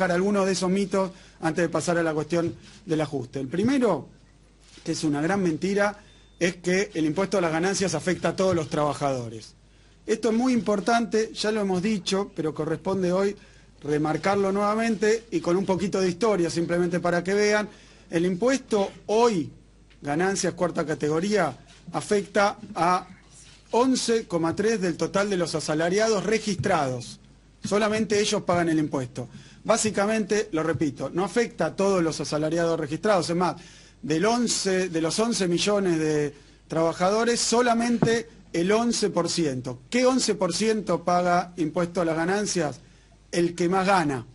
algunos de esos mitos antes de pasar a la cuestión del ajuste. El primero, que es una gran mentira, es que el impuesto a las ganancias afecta a todos los trabajadores. Esto es muy importante, ya lo hemos dicho, pero corresponde hoy remarcarlo nuevamente y con un poquito de historia, simplemente para que vean. El impuesto hoy, ganancias cuarta categoría, afecta a 11,3 del total de los asalariados registrados. Solamente ellos pagan el impuesto. Básicamente, lo repito, no afecta a todos los asalariados registrados. Es más, de los 11 millones de trabajadores, solamente el 11%. ¿Qué 11% paga impuesto a las ganancias? El que más gana.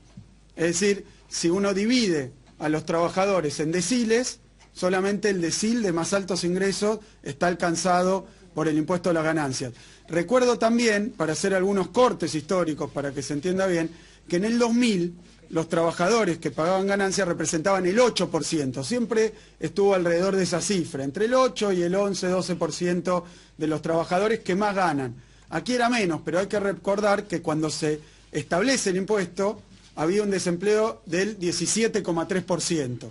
Es decir, si uno divide a los trabajadores en deciles, solamente el decil de más altos ingresos está alcanzado por el impuesto a las ganancias. Recuerdo también, para hacer algunos cortes históricos, para que se entienda bien, que en el 2000 los trabajadores que pagaban ganancias representaban el 8%. Siempre estuvo alrededor de esa cifra, entre el 8 y el 11, 12% de los trabajadores que más ganan. Aquí era menos, pero hay que recordar que cuando se establece el impuesto había un desempleo del 17,3%. Es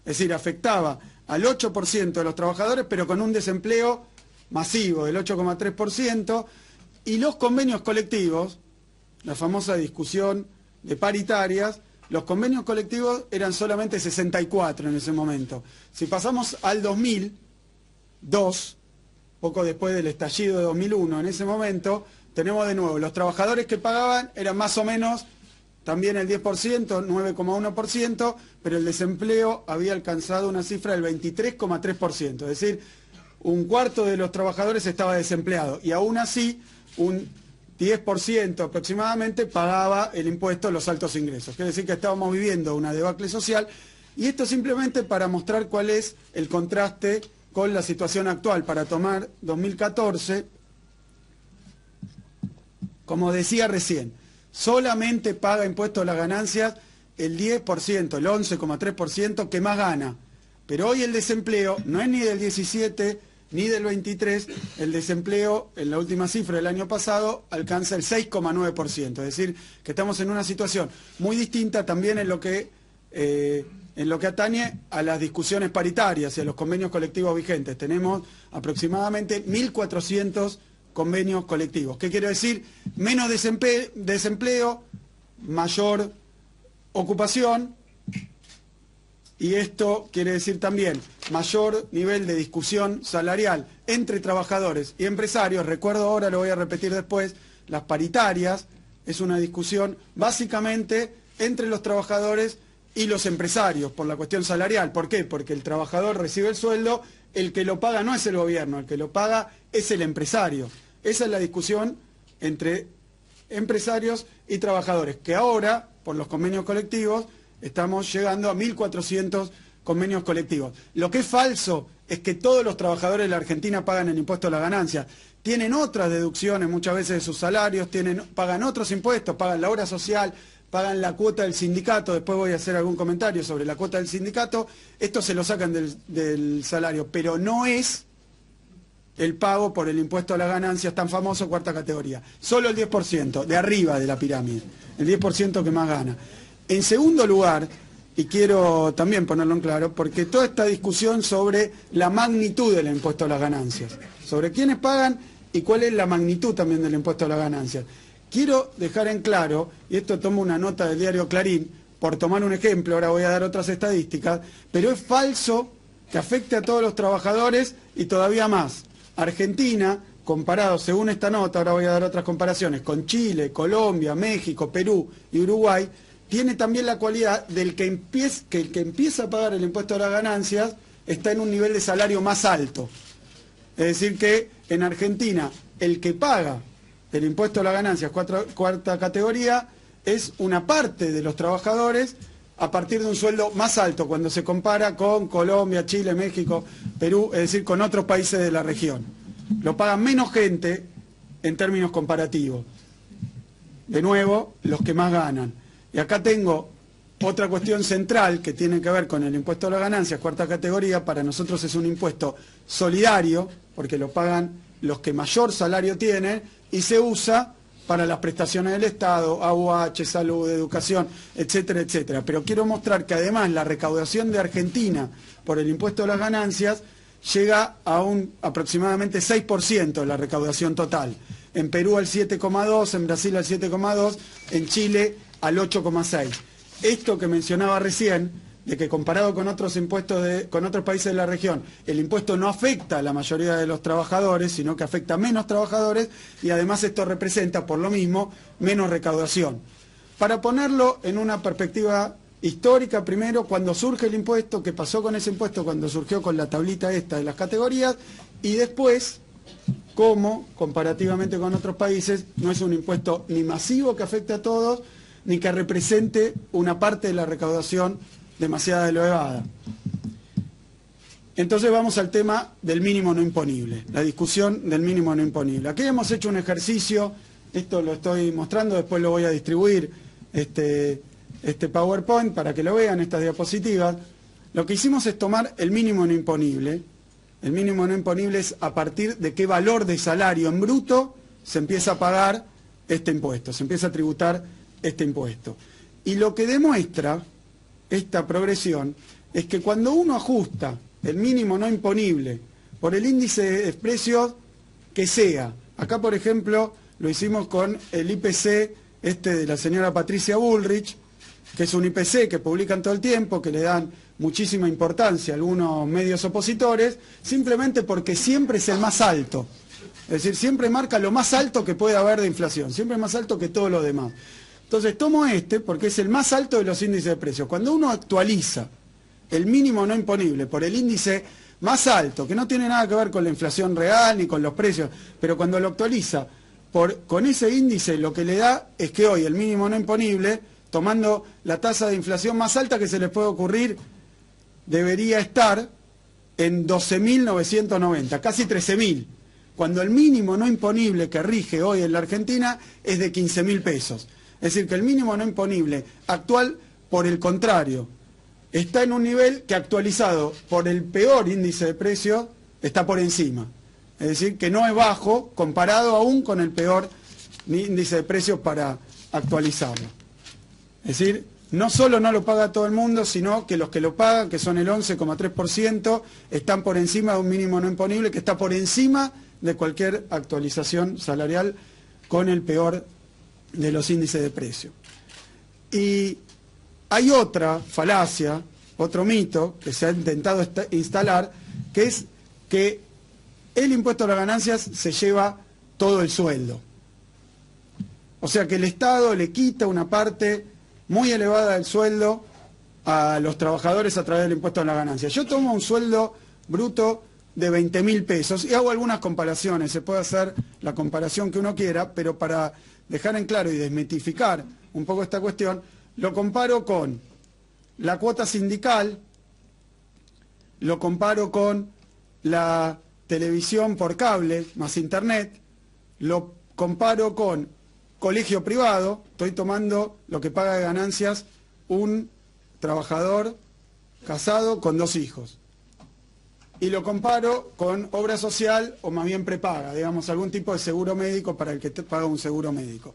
decir, afectaba al 8% de los trabajadores, pero con un desempleo masivo del 8,3%, y los convenios colectivos, la famosa discusión de paritarias, los convenios colectivos eran solamente 64 en ese momento. Si pasamos al 2002, poco después del estallido de 2001, en ese momento, tenemos de nuevo, los trabajadores que pagaban eran más o menos también el 10%, 9,1%, pero el desempleo había alcanzado una cifra del 23,3%, es decir, un cuarto de los trabajadores estaba desempleado, y aún así un 10% aproximadamente pagaba el impuesto a los altos ingresos. Quiere decir que estábamos viviendo una debacle social, y esto simplemente para mostrar cuál es el contraste con la situación actual. Para tomar 2014, como decía recién, solamente paga impuesto a las ganancias el 10%, el 11,3% que más gana. Pero hoy el desempleo no es ni del 17 ni del 23, el desempleo en la última cifra del año pasado alcanza el 6,9%, es decir, que estamos en una situación muy distinta también en lo que atañe a las discusiones paritarias y a los convenios colectivos vigentes. Tenemos aproximadamente 1.400 convenios colectivos. ¿Qué quiere decir? Menos desempleo, mayor ocupación. Y esto quiere decir también mayor nivel de discusión salarial entre trabajadores y empresarios. Recuerdo ahora, lo voy a repetir después, las paritarias es una discusión básicamente entre los trabajadores y los empresarios por la cuestión salarial. ¿Por qué? Porque el trabajador recibe el sueldo, el que lo paga no es el gobierno, el que lo paga es el empresario. Esa es la discusión entre empresarios y trabajadores, que ahora, por los convenios colectivos, estamos llegando a 1.400 convenios colectivos. Lo que es falso es que todos los trabajadores de la Argentina pagan el impuesto a la ganancia. Tienen otras deducciones muchas veces de sus salarios, pagan otros impuestos, pagan la obra social, pagan la cuota del sindicato. Después voy a hacer algún comentario sobre la cuota del sindicato. Esto se lo sacan del salario, pero no es el pago por el impuesto a las ganancias tan famoso, cuarta categoría. Solo el 10%, de arriba de la pirámide, el 10% que más gana. En segundo lugar, y quiero también ponerlo en claro, porque toda esta discusión sobre la magnitud del impuesto a las ganancias, sobre quiénes pagan y cuál es la magnitud también del impuesto a las ganancias. Quiero dejar en claro, y esto tomo una nota del diario Clarín, por tomar un ejemplo, ahora voy a dar otras estadísticas, pero es falso que afecte a todos los trabajadores y todavía más. Argentina, comparado según esta nota, ahora voy a dar otras comparaciones, con Chile, Colombia, México, Perú y Uruguay, tiene también la cualidad del que el que empieza a pagar el impuesto a las ganancias está en un nivel de salario más alto. Es decir que en Argentina el que paga el impuesto a las ganancias cuarta categoría es una parte de los trabajadores a partir de un sueldo más alto cuando se compara con Colombia, Chile, México, Perú, es decir, con otros países de la región. Lo pagan menos gente en términos comparativos. De nuevo, los que más ganan. Y acá tengo otra cuestión central que tiene que ver con el impuesto a las ganancias, cuarta categoría. Para nosotros es un impuesto solidario, porque lo pagan los que mayor salario tienen, y se usa para las prestaciones del Estado, AUH, salud, educación, etcétera, etcétera. Pero quiero mostrar que además la recaudación de Argentina por el impuesto a las ganancias llega a un aproximadamente 6% de la recaudación total. En Perú al 7,2%, en Brasil al 7,2%, en Chile al 8,6%. Esto que mencionaba recién, de que comparado con otros impuestos con otros países de la región, el impuesto no afecta a la mayoría de los trabajadores, sino que afecta a menos trabajadores, y además esto representa, por lo mismo, menos recaudación. Para ponerlo en una perspectiva histórica, primero, cuando surge el impuesto, qué pasó con ese impuesto cuando surgió con la tablita esta de las categorías, y después, cómo, comparativamente con otros países, no es un impuesto ni masivo que afecte a todos, ni que represente una parte de la recaudación demasiado elevada. Entonces vamos al tema del mínimo no imponible, la discusión del mínimo no imponible. Aquí hemos hecho un ejercicio, esto lo estoy mostrando, después lo voy a distribuir, este PowerPoint para que lo vean, estas diapositivas. Lo que hicimos es tomar el mínimo no imponible. El mínimo no imponible es a partir de qué valor de salario en bruto se empieza a pagar este impuesto, se empieza a tributar este impuesto. Y lo que demuestra esta progresión es que cuando uno ajusta el mínimo no imponible por el índice de precios que sea, acá por ejemplo lo hicimos con el IPC de la señora Patricia Bullrich, que es un IPC que publican todo el tiempo, que le dan muchísima importancia a algunos medios opositores, simplemente porque siempre es el más alto. Es decir, siempre marca lo más alto que puede haber de inflación, siempre es más alto que todo lo demás. Entonces tomo porque es el más alto de los índices de precios. Cuando uno actualiza el mínimo no imponible por el índice más alto, que no tiene nada que ver con la inflación real ni con los precios, pero cuando lo actualiza con ese índice, lo que le da es que hoy el mínimo no imponible, tomando la tasa de inflación más alta que se les puede ocurrir, debería estar en 12.990, casi 13.000, cuando el mínimo no imponible que rige hoy en la Argentina es de 15.000 pesos. Es decir, que el mínimo no imponible actual, por el contrario, está en un nivel que actualizado por el peor índice de precios está por encima. Es decir, que no es bajo comparado aún con el peor índice de precios para actualizarlo. Es decir, no solo no lo paga todo el mundo, sino que los que lo pagan, que son el 11,3%, están por encima de un mínimo no imponible que está por encima de cualquier actualización salarial con el peor de los índices de precio. Y hay otra falacia, otro mito que se ha intentado instalar, que es que el impuesto a las ganancias se lleva todo el sueldo. O sea que el Estado le quita una parte muy elevada del sueldo a los trabajadores a través del impuesto a las ganancias. Yo tomo un sueldo bruto de 20.000 pesos y hago algunas comparaciones, se puede hacer la comparación que uno quiera, pero para dejar en claro y desmitificar un poco esta cuestión, lo comparo con la cuota sindical, lo comparo con la televisión por cable más internet, lo comparo con colegio privado, estoy tomando lo que paga de ganancias un trabajador casado con 2 hijos. Y lo comparo con obra social o más bien prepaga, digamos, algún tipo de seguro médico para el que paga un seguro médico.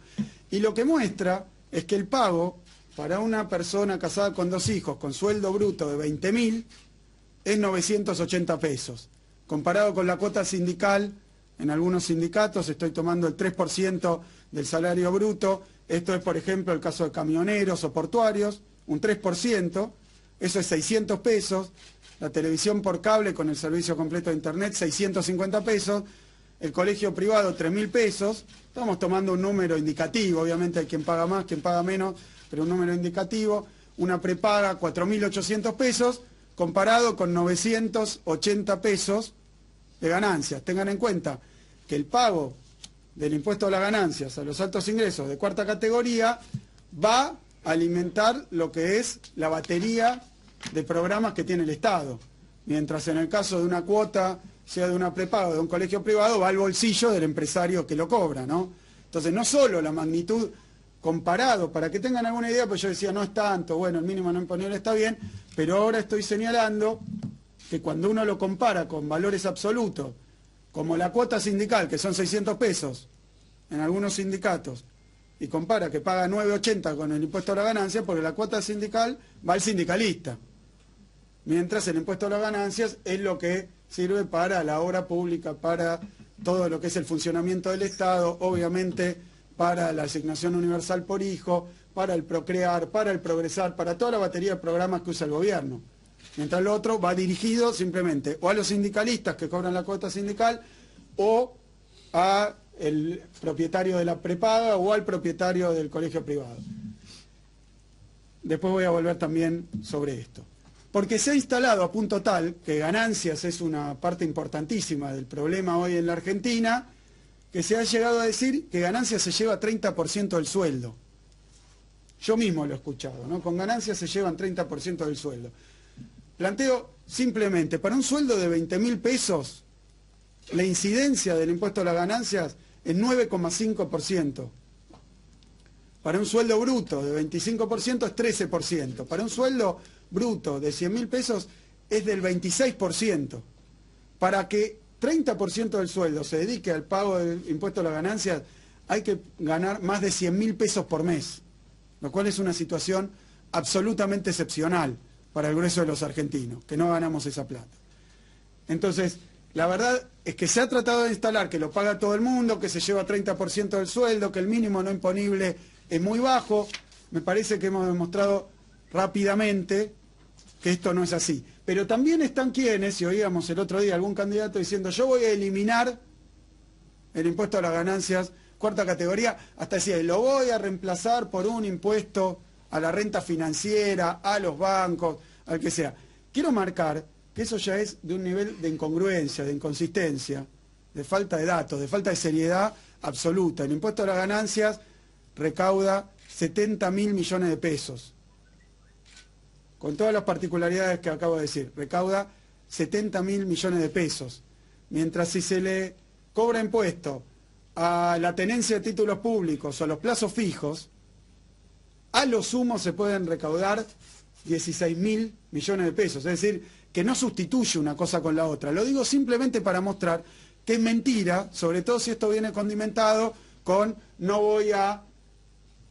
Y lo que muestra es que el pago para una persona casada con 2 hijos con sueldo bruto de 20.000 es 980 pesos. Comparado con la cuota sindical, en algunos sindicatos estoy tomando el 3% del salario bruto. Esto es, por ejemplo, el caso de camioneros o portuarios, un 3%, eso es 600 pesos. La televisión por cable con el servicio completo de internet, 650 pesos. El colegio privado, 3.000 pesos. Estamos tomando un número indicativo, obviamente hay quien paga más, quien paga menos, pero un número indicativo. Una prepaga, 4.800 pesos, comparado con 980 pesos de ganancias. Tengan en cuenta que el pago del impuesto a las ganancias a los altos ingresos de cuarta categoría va a alimentar lo que es la batería de programas que tiene el Estado, mientras en el caso de una cuota, sea de una prepaga o de un colegio privado, va al bolsillo del empresario que lo cobra, ¿no? Entonces no solo la magnitud comparado, para que tengan alguna idea, pues yo decía no es tanto, bueno, el mínimo no imponible está bien, pero ahora estoy señalando que cuando uno lo compara con valores absolutos, como la cuota sindical, que son 600 pesos, en algunos sindicatos y compara que paga 9,80 con el impuesto a la ganancia, porque la cuota sindical va al sindicalista, mientras el impuesto a las ganancias es lo que sirve para la obra pública, para todo lo que es el funcionamiento del Estado, obviamente para la asignación universal por hijo, para el procrear, para el progresar, para toda la batería de programas que usa el gobierno. Mientras lo otro va dirigido simplemente o a los sindicalistas que cobran la cuota sindical o a el propietario de la prepaga o al propietario del colegio privado. Después voy a volver también sobre esto. Porque se ha instalado a punto tal que ganancias es una parte importantísima del problema hoy en la Argentina, que se ha llegado a decir que ganancias se lleva 30% del sueldo. Yo mismo lo he escuchado, ¿no? Con ganancias se llevan 30% del sueldo. Planteo simplemente, para un sueldo de 20.000 pesos, la incidencia del impuesto a las ganancias es 9,5%. Para un sueldo bruto de 25% es 13%. Para un sueldo bruto de 100.000 pesos es del 26%. Para que 30% del sueldo se dedique al pago del impuesto a las ganancias, hay que ganar más de 100.000 pesos por mes, lo cual es una situación absolutamente excepcional para el grueso de los argentinos, que no ganamos esa plata. Entonces, la verdad es que se ha tratado de instalar que lo paga todo el mundo, que se lleva 30% del sueldo, que el mínimo no imponible es muy bajo. Me parece que hemos demostrado rápidamente que esto no es así. Pero también están quienes, y oíamos el otro día algún candidato diciendo, yo voy a eliminar el impuesto a las ganancias, cuarta categoría, hasta decía, lo voy a reemplazar por un impuesto a la renta financiera, a los bancos, al que sea. Quiero marcar que eso ya es de un nivel de incongruencia, de inconsistencia, de falta de datos, de falta de seriedad absoluta. El impuesto a las ganancias recauda 70.000 millones de pesos. Con todas las particularidades que acabo de decir, recauda 70.000 millones de pesos. Mientras si se le cobra impuesto a la tenencia de títulos públicos o a los plazos fijos, a lo sumo se pueden recaudar 16.000 millones de pesos. Es decir, que no sustituye una cosa con la otra. Lo digo simplemente para mostrar que es mentira, sobre todo si esto viene condimentado con no voy a,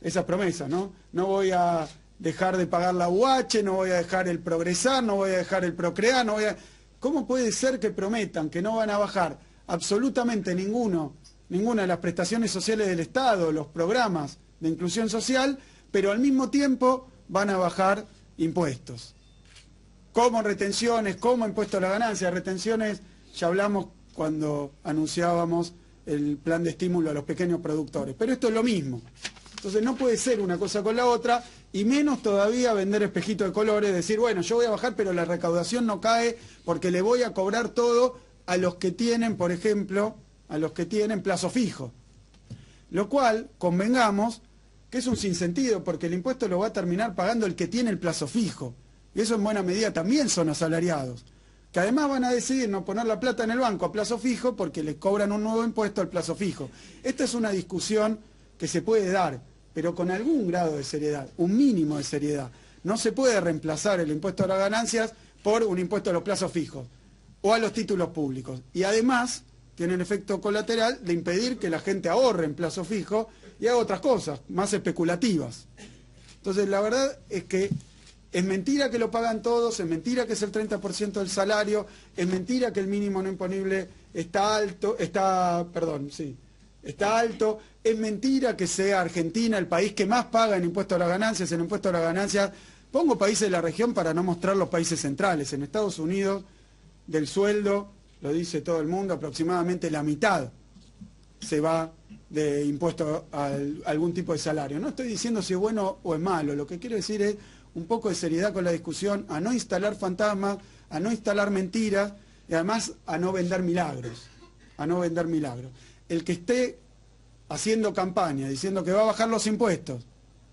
esas promesas, ¿no? No voy a dejar de pagar la UH, no voy a dejar el progresar, no voy a dejar el procrear, no voy a... ¿Cómo puede ser que prometan que no van a bajar absolutamente ninguna de las prestaciones sociales del Estado, los programas de inclusión social, pero al mismo tiempo van a bajar impuestos? Como retenciones, como impuesto a la ganancia. Retenciones, ya hablamos cuando anunciábamos el plan de estímulo a los pequeños productores. Pero esto es lo mismo. Entonces no puede ser una cosa con la otra, y menos todavía vender espejito de colores, decir, bueno, yo voy a bajar, pero la recaudación no cae porque le voy a cobrar todo a los que tienen, por ejemplo, a los que tienen plazo fijo. Lo cual, convengamos, que es un sinsentido, porque el impuesto lo va a terminar pagando el que tiene el plazo fijo. Y eso en buena medida también son asalariados, que además van a decidir no poner la plata en el banco a plazo fijo porque les cobran un nuevo impuesto al plazo fijo. Esta es una discusión que se puede dar, pero con algún grado de seriedad, un mínimo de seriedad. No se puede reemplazar el impuesto a las ganancias por un impuesto a los plazos fijos o a los títulos públicos. Y además tiene el efecto colateral de impedir que la gente ahorre en plazo fijo y haga otras cosas más especulativas. Entonces la verdad es que es mentira que lo pagan todos, es mentira que es el 30% del salario, es mentira que el mínimo no imponible está alto, está alto, es mentira que sea Argentina el país que más paga en impuesto a las ganancias. En impuesto a las ganancias, pongo países de la región para no mostrar los países centrales. En Estados Unidos, del sueldo, lo dice todo el mundo, aproximadamente la mitad se va de impuesto a algún tipo de salario. No estoy diciendo si es bueno o es malo, lo que quiero decir es un poco de seriedad con la discusión, a no instalar fantasmas, a no instalar mentiras y además a no vender milagros, El que esté haciendo campaña diciendo que va a bajar los impuestos,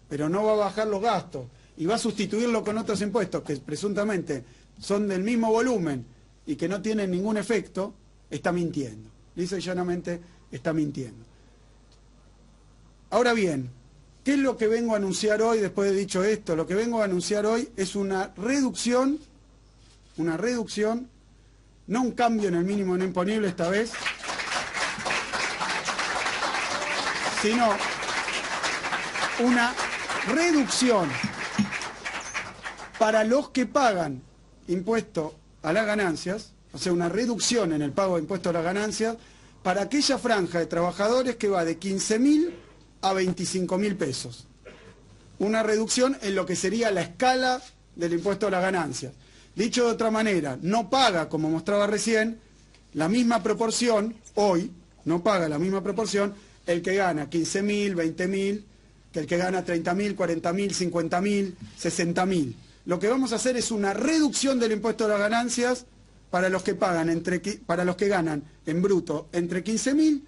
pero no va a bajar los gastos y va a sustituirlo con otros impuestos que presuntamente son del mismo volumen y que no tienen ningún efecto, está mintiendo. Lisa y llanamente está mintiendo. Ahora bien, ¿qué es lo que vengo a anunciar hoy después de dicho esto? Lo que vengo a anunciar hoy es una reducción, no un cambio en el mínimo no imponible esta vez, sino una reducción para los que pagan impuesto a las ganancias, o sea, una reducción en el pago de impuesto a las ganancias para aquella franja de trabajadores que va de 15.000 a 25.000 pesos. Una reducción en lo que sería la escala del impuesto a las ganancias. Dicho de otra manera, no paga, como mostraba recién, la misma proporción, hoy, no paga la misma proporción el que gana 15.000, 20.000, que el que gana 30.000, 40.000, 50.000, 60.000. Lo que vamos a hacer es una reducción del impuesto a las ganancias para los que pagan para los que ganan en bruto entre 15.000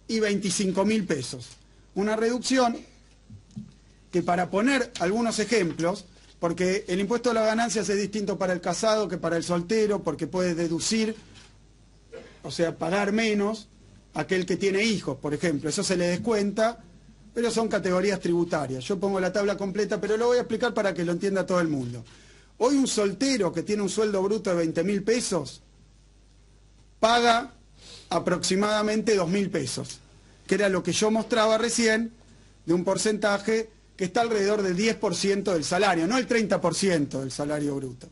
y 25.000 pesos. Una reducción que, para poner algunos ejemplos, porque el impuesto a las ganancias es distinto para el casado que para el soltero, porque puede deducir, o sea, pagar menos aquel que tiene hijos, por ejemplo. Eso se le descuenta, pero son categorías tributarias. Yo pongo la tabla completa, pero lo voy a explicar para que lo entienda todo el mundo. Hoy un soltero que tiene un sueldo bruto de 20.000 pesos paga aproximadamente 2.000 pesos, que era lo que yo mostraba recién, de un porcentaje que está alrededor del 10% del salario, no el 30% del salario bruto,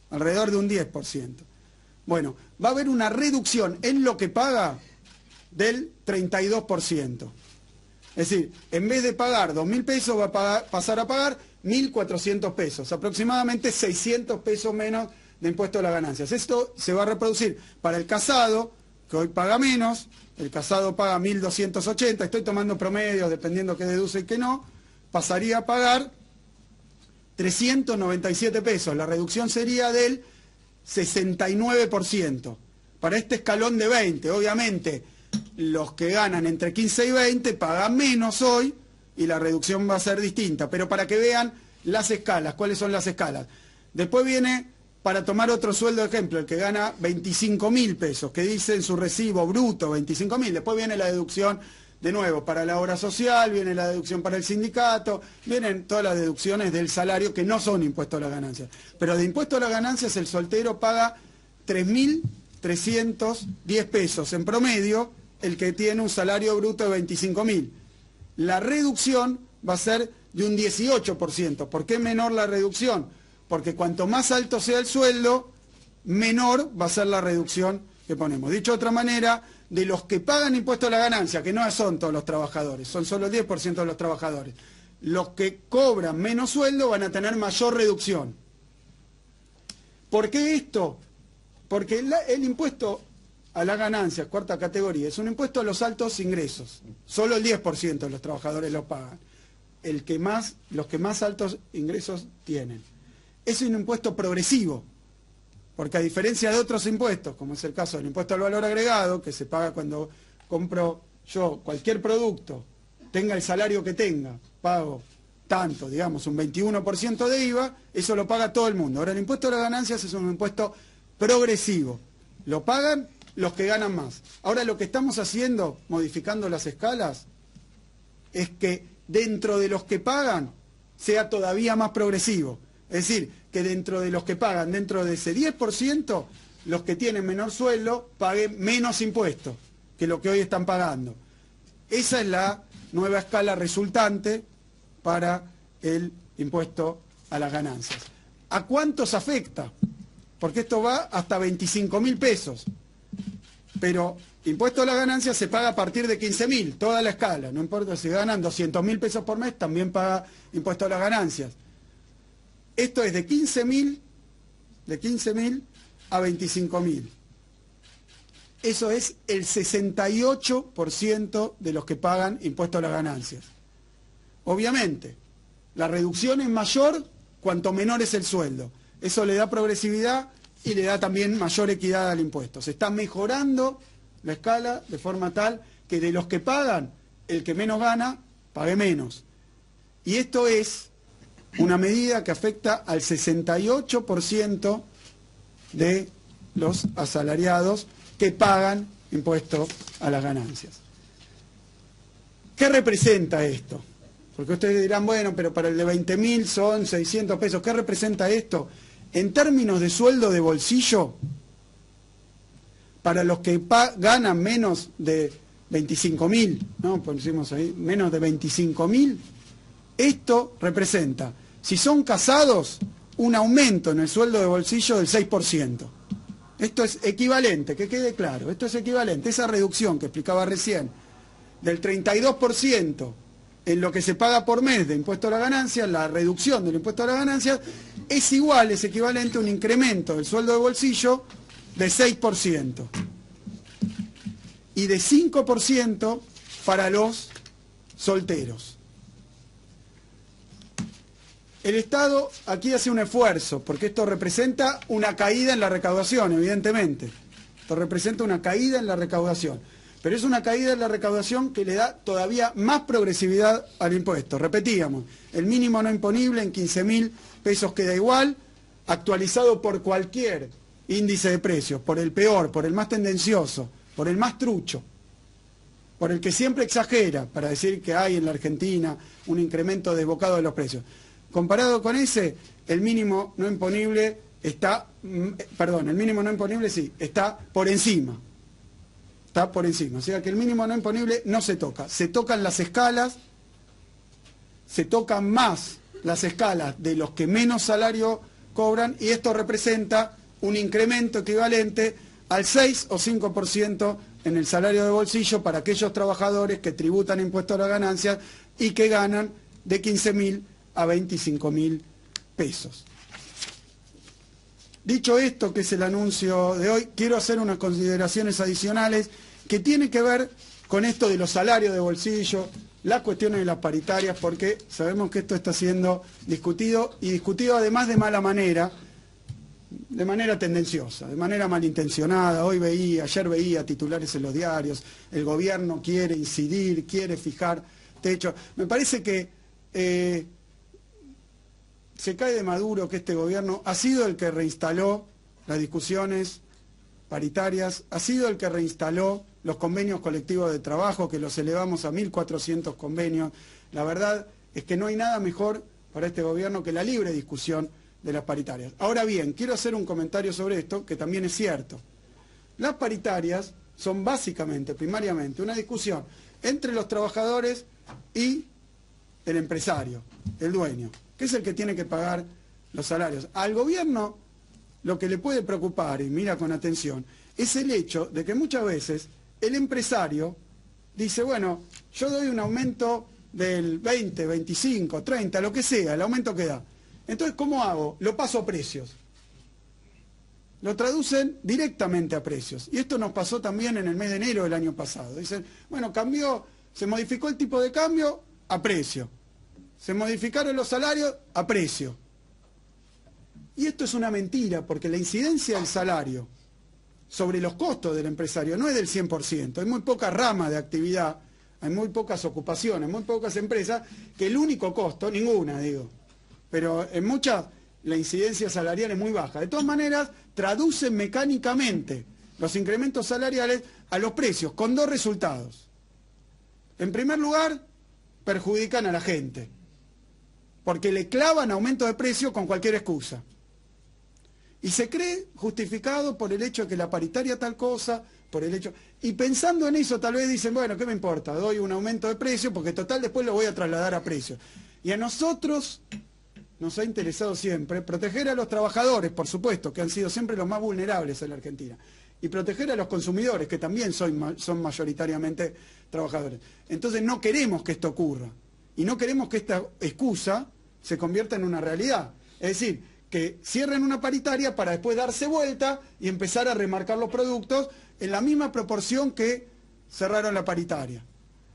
alrededor de un 10%. Bueno, va a haber una reducción en lo que paga del 32%. Es decir, en vez de pagar 2.000 pesos, va a pasar a pagar 1.400 pesos, aproximadamente 600 pesos menos de impuesto a las ganancias. Esto se va a reproducir para el casado, que hoy paga menos, el casado paga 1.280, estoy tomando promedios dependiendo qué deduce y qué no, pasaría a pagar 397 pesos, la reducción sería del 69%. Para este escalón de 20, obviamente, los que ganan entre 15 y 20 pagan menos hoy y la reducción va a ser distinta. Pero para que vean las escalas, ¿cuáles son las escalas? Después viene, para tomar otro sueldo de ejemplo, el que gana 25.000 pesos, que dice en su recibo bruto 25.000. Después viene la deducción, de nuevo, para la obra social, viene la deducción para el sindicato, vienen todas las deducciones del salario que no son impuestos a las ganancias. Pero de impuesto a las ganancias el soltero paga 3.310 pesos en promedio, el que tiene un salario bruto de 25.000. La reducción va a ser de un 18%. ¿Por qué menor la reducción? Porque cuanto más alto sea el sueldo, menor va a ser la reducción que ponemos. Dicho de otra manera, de los que pagan impuesto a la ganancia, que no son todos los trabajadores, son solo el 10% de los trabajadores, los que cobran menos sueldo van a tener mayor reducción. ¿Por qué esto? Porque el impuesto a la ganancia, cuarta categoría, es un impuesto a los altos ingresos. Solo el 10% de los trabajadores lo pagan. Los que más altos ingresos tienen. Es un impuesto progresivo, porque a diferencia de otros impuestos, como es el caso del impuesto al valor agregado, que se paga cuando compro yo cualquier producto, tenga el salario que tenga, pago tanto, digamos, un 21% de IVA, eso lo paga todo el mundo. Ahora, el impuesto a las ganancias es un impuesto progresivo. Lo pagan los que ganan más. Ahora, lo que estamos haciendo, modificando las escalas, es que dentro de los que pagan sea todavía más progresivo. Es decir, que dentro de los que pagan, dentro de ese 10%, los que tienen menor sueldo paguen menos impuestos que lo que hoy están pagando. Esa es la nueva escala resultante para el impuesto a las ganancias. ¿A cuántos afecta? Porque esto va hasta 25.000 pesos. Pero impuesto a las ganancias se paga a partir de 15.000, toda la escala. No importa si ganan 200.000 pesos por mes, también paga impuesto a las ganancias. Esto es de 15.000 a 25.000. Eso es el 68% de los que pagan impuesto a las ganancias. Obviamente, la reducción es mayor cuanto menor es el sueldo. Eso le da progresividad y le da también mayor equidad al impuesto. Se está mejorando la escala de forma tal que de los que pagan, el que menos gana, pague menos. Y esto es una medida que afecta al 68% de los asalariados que pagan impuesto a las ganancias. ¿Qué representa esto? Porque ustedes dirán, bueno, pero para el de 20.000 son 600 pesos. ¿Qué representa esto? En términos de sueldo de bolsillo, para los que ganan menos de 25.000, ¿no? Pusimos ahí, menos de 25.000, esto representa, si son casados, un aumento en el sueldo de bolsillo del 6%. Esto es equivalente, que quede claro, esto es equivalente, esa reducción que explicaba recién, del 32% en lo que se paga por mes de impuesto a la ganancia, la reducción del impuesto a la ganancia, es igual, es equivalente a un incremento del sueldo de bolsillo de 6%. Y de 5% para los solteros. El Estado aquí hace un esfuerzo, porque esto representa una caída en la recaudación, evidentemente. Esto representa una caída en la recaudación. Pero es una caída en la recaudación que le da todavía más progresividad al impuesto. Repetíamos, el mínimo no imponible en 15.000 pesos queda igual, actualizado por cualquier índice de precios, por el peor, por el más tendencioso, por el más trucho, por el que siempre exagera para decir que hay en la Argentina un incremento desbocado de los precios. Comparado con ese, el mínimo no imponible está, el mínimo no imponible sí, está por encima. Está por encima. O sea que el mínimo no imponible no se toca. Se tocan las escalas, se tocan más las escalas de los que menos salario cobran y esto representa un incremento equivalente al 6 o 5% en el salario de bolsillo para aquellos trabajadores que tributan impuestos a la ganancia y que ganan de 15.000 a 25.000 pesos. Dicho esto, que es el anuncio de hoy, quiero hacer unas consideraciones adicionales que tienen que ver con esto de los salarios de bolsillo, las cuestiones de las paritarias, porque sabemos que esto está siendo discutido y discutido además de mala manera, de manera tendenciosa, de manera malintencionada. Ayer veía titulares en los diarios, el gobierno quiere incidir, quiere fijar techo. Me parece que se cae de maduro que este gobierno ha sido el que reinstaló las discusiones paritarias, ha sido el que reinstaló los convenios colectivos de trabajo, que los elevamos a 1.400 convenios. La verdad es que no hay nada mejor para este gobierno que la libre discusión de las paritarias. Ahora bien, quiero hacer un comentario sobre esto, que también es cierto. Las paritarias son básicamente, primariamente, una discusión entre los trabajadores y el empresario, el dueño, que es el que tiene que pagar los salarios. Al gobierno lo que le puede preocupar, y mira con atención, es el hecho de que muchas veces el empresario dice, bueno, yo doy un aumento del 20, 25, 30, lo que sea, el aumento que da. Entonces, ¿cómo hago? Lo paso a precios. Lo traducen directamente a precios. Y esto nos pasó también en el mes de enero del año pasado. Dicen, bueno, se modificó el tipo de cambio a precio. Se modificaron los salarios a precio. Y esto es una mentira, porque la incidencia del salario sobre los costos del empresario no es del 100%. Hay muy poca rama de actividad, hay muy pocas ocupaciones, muy pocas empresas, que el único costo, ninguna digo, pero en muchas la incidencia salarial es muy baja. De todas maneras, traducen mecánicamente los incrementos salariales a los precios, con dos resultados. En primer lugar, perjudican a la gente, porque le clavan aumento de precio con cualquier excusa. Y se cree justificado por el hecho de que la paritaria tal cosa, por el hecho... Y pensando en eso, tal vez dicen, bueno, ¿qué me importa? Doy un aumento de precio porque total después lo voy a trasladar a precio. Y a nosotros nos ha interesado siempre proteger a los trabajadores, por supuesto, que han sido siempre los más vulnerables en la Argentina, y proteger a los consumidores, que también son mayoritariamente trabajadores. Entonces no queremos que esto ocurra, y no queremos que esta excusa se convierta en una realidad. Es decir, que cierren una paritaria para después darse vuelta y empezar a remarcar los productos en la misma proporción que cerraron la paritaria.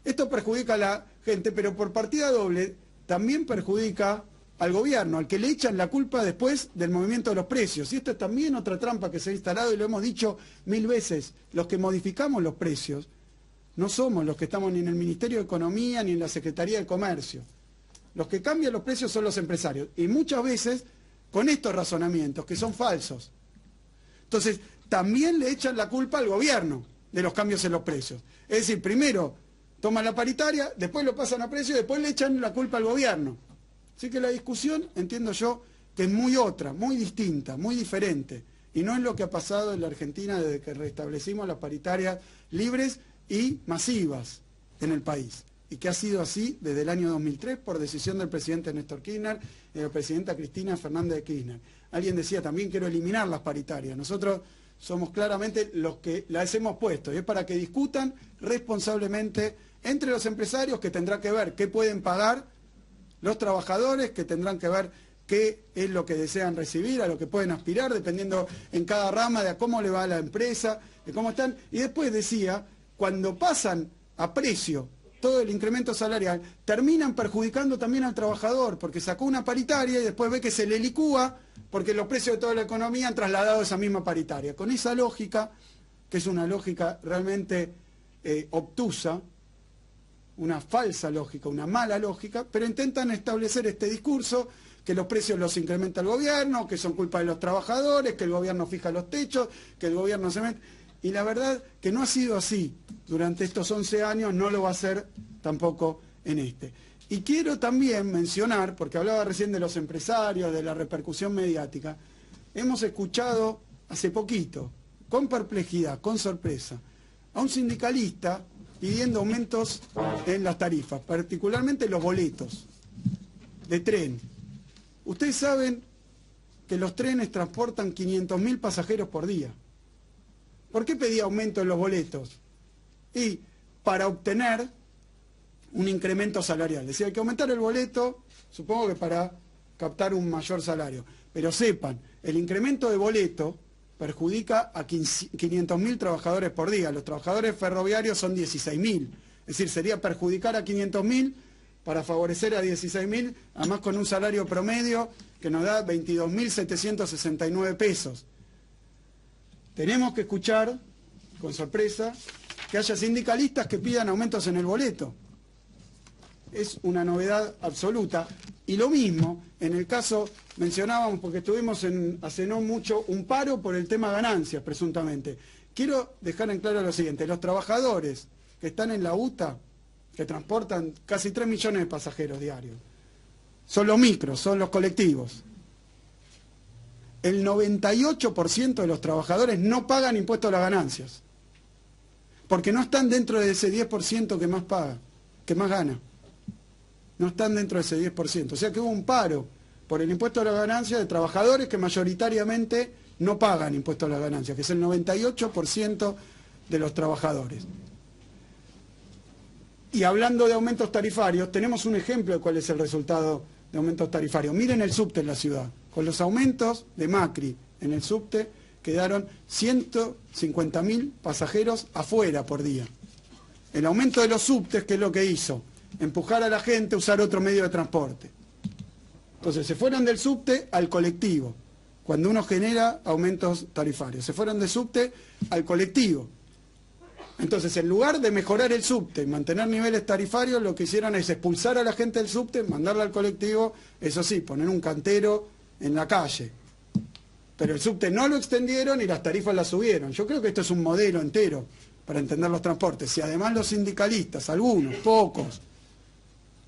Esto perjudica a la gente, pero por partida doble también perjudica al gobierno, al que le echan la culpa después del movimiento de los precios. Y esto es también otra trampa que se ha instalado y lo hemos dicho 1000 veces. Los que modificamos los precios no somos los que estamos ni en el Ministerio de Economía ni en la Secretaría de Comercio. Los que cambian los precios son los empresarios. Y muchas veces con estos razonamientos, que son falsos. Entonces, también le echan la culpa al gobierno de los cambios en los precios. Es decir, primero toman la paritaria, después lo pasan a precio y después le echan la culpa al gobierno. Así que la discusión, entiendo yo, que es muy otra, muy distinta, muy diferente. Y no es lo que ha pasado en la Argentina desde que restablecimos las paritarias libres y masivas en el país, y que ha sido así desde el año 2003 por decisión del presidente Néstor Kirchner y de la presidenta Cristina Fernández de Kirchner. Alguien decía, también quiero eliminar las paritarias. Nosotros somos claramente los que las hemos puesto, y es para que discutan responsablemente entre los empresarios, que tendrá que ver qué pueden pagar los trabajadores, que tendrán que ver qué es lo que desean recibir, a lo que pueden aspirar, dependiendo en cada rama de a cómo le va a la empresa, de cómo están. Y después decía, cuando pasan a precio todo el incremento salarial, terminan perjudicando también al trabajador, porque sacó una paritaria y después ve que se le licúa, porque los precios de toda la economía han trasladado esa misma paritaria. Con esa lógica, que es una lógica realmente obtusa, una falsa lógica, una mala lógica, pero intentan establecer este discurso, que los precios los incrementa el gobierno, que son culpa de los trabajadores, que el gobierno fija los techos, que el gobierno se mete. Y la verdad que no ha sido así durante estos 11 años, no lo va a ser tampoco en este. Y quiero también mencionar, porque hablaba recién de los empresarios, de la repercusión mediática, hemos escuchado hace poquito, con perplejidad, con sorpresa, a un sindicalista pidiendo aumentos en las tarifas, particularmente los boletos de tren. Ustedes saben que los trenes transportan 500.000 pasajeros por día. ¿Por qué pedía aumento en los boletos? Y para obtener un incremento salarial. Decía, hay que aumentar el boleto, supongo que para captar un mayor salario. Pero sepan, el incremento de boleto perjudica a 500.000 trabajadores por día. Los trabajadores ferroviarios son 16.000. Es decir, sería perjudicar a 500.000 para favorecer a 16.000, además con un salario promedio que nos da 22.769 pesos. Tenemos que escuchar, con sorpresa, que haya sindicalistas que pidan aumentos en el boleto. Es una novedad absoluta. Y lo mismo, en el caso, mencionábamos, porque estuvimos hace no mucho, un paro por el tema ganancias, presuntamente. Quiero dejar en claro lo siguiente, los trabajadores que están en la UTA, que transportan casi 3 millones de pasajeros diarios, son los micros, son los colectivos. El 98% de los trabajadores no pagan impuestos a las ganancias, porque no están dentro de ese 10% que más paga, que más gana. No están dentro de ese 10%. O sea que hubo un paro por el impuesto a las ganancias de trabajadores que mayoritariamente no pagan impuesto a las ganancias, que es el 98% de los trabajadores. Y hablando de aumentos tarifarios, tenemos un ejemplo de cuál es el resultado de aumentos tarifarios. Miren el subte en la ciudad. Con los aumentos de Macri en el subte quedaron 150.000 pasajeros afuera por día. El aumento de los subtes, ¿qué es lo que hizo? Empujar a la gente a usar otro medio de transporte. Entonces se fueron del subte al colectivo, cuando uno genera aumentos tarifarios. Se fueron del subte al colectivo. Entonces, en lugar de mejorar el subte y mantener niveles tarifarios, lo que hicieron es expulsar a la gente del subte, mandarla al colectivo, eso sí, poner un cantero en la calle. Pero el subte no lo extendieron y las tarifas las subieron. Yo creo que esto es un modelo entero para entender los transportes. Si además los sindicalistas, algunos, pocos,